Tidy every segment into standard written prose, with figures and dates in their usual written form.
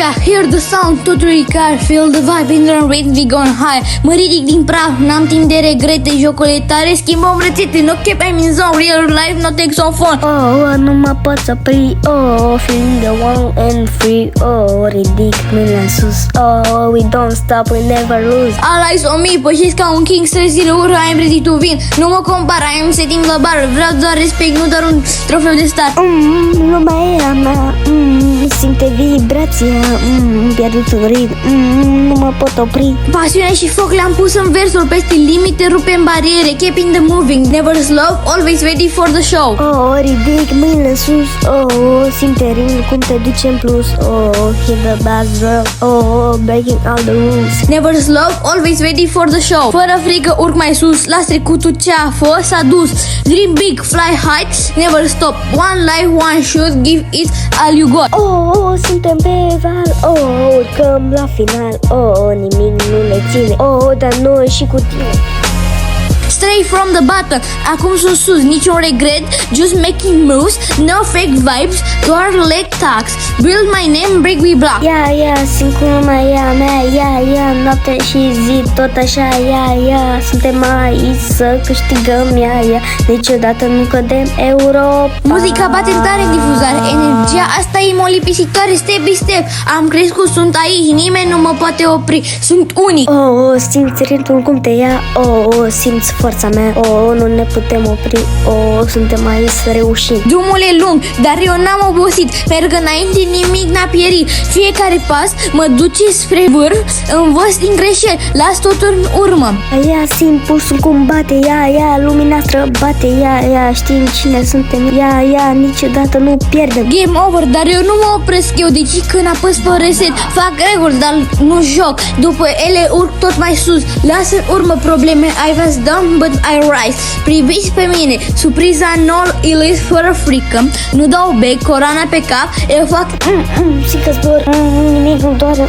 energia, hear the sound, totul e clar, feel the vibe, in the rate, we gone high. Mă ridic din praf, n-am timp de regrete, jocul e tare, schimbăm rețete, no cap, I'm in zone, real life, no text on phone. Oh, nu mă pot opri, oh, feeling the one and free, oh, ridic mâinile în sus, oh, we don't stop, we never lose. All eyes on me, pășesc ca un king, stres zile ură, I'm ready to win. Nu mă compar, I'm setting the bar, vreau doar respect, nu doar un trofeu de star. Lumea e a mea, simte vibrația, pierdut în ritm, nu mă pot opri. Pasiune și foc le-am pus în versuri, peste limite, rupem bariere, keeping the moving, never slow, always ready for the show. Oh, ridic mâinile sus, oh, simte ritm cum te duce în plus, oh, hit the bass drum, oh, breaking all the rules. Never slow, always ready for the show. Fără frică urc mai sus, las trecutul ce a fost, s-a dus. Dream big, fly high, never stop. One life, one shot, give it all you got. Oh, suntem pe val, oh, urcăm la final, oh, nimic nu ne ține, oh, dar noi și cu tine. Straight from the bottom, acum sunt sus, niciun regret, just making moves, no fake vibes, doar leg talks. Build my name, break we block. Ia, simt cum lumea e a mea, ia, noapte și zi, tot așa, ia, suntem aici să câștigăm, ia, niciodată nu cădem, Europa. Muzica bate tare în difuzare, energia asta e molipisitoare, step by step. Am crescut, sunt aici, nimeni nu mă poate opri, sunt unic. Oh, simți ritmul cum te ia, oh, simți forța mea, oh, nu ne putem opri, oh, suntem aici să reușim. Drumul e lung, dar eu n-am obosit, merg înainte, nimic n-a pierit. Fiecare pas mă duce spre vârf, învăț din greșeli, las totul în urmă. Ia, simt pulsul cum bate, ia, lumina străbate, ia, știm cine suntem, ia, niciodată nu pierdem. Game over, dar eu nu mă opresc eu, deci când apăs pe reset, fac reguli, dar nu joc. După ele urc tot mai sus, las în urmă probleme, I was down, but I rise. Priviți pe mine, surpriza nol, ilis fără frică. Nu dau bec, coroana pe cap, eu fac Simt că zbor, nimic nu doare,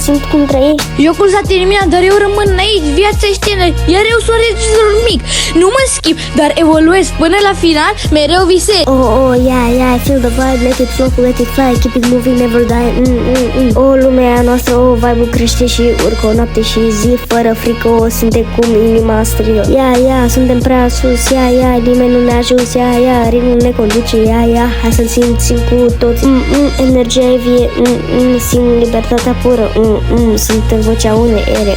simt cum trăiești. Jocul s-a terminat, dar eu rămân aici, viața e ștenă, iar eu sunt regizorul mic. Nu mă schimb, dar evoluez până la final, mereu visez. Oh, yeah, feel the vibe, let it flow, let it fly, keep it moving, never die. Oh, lumea noastră, oh, vibe-ul crește și urcă o noapte și zi, fără frică, oh, simte cum inima strigă. Ia, suntem prea sus, ia, nimeni nu ne ajuns, ia, ritmul ne conduce, ia, hai să-l simțim cu toți. Energia e vie, simt libertatea pură, suntem vocea unei ere,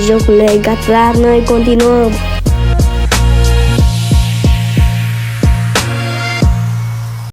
jocul e gata, dar noi continuăm.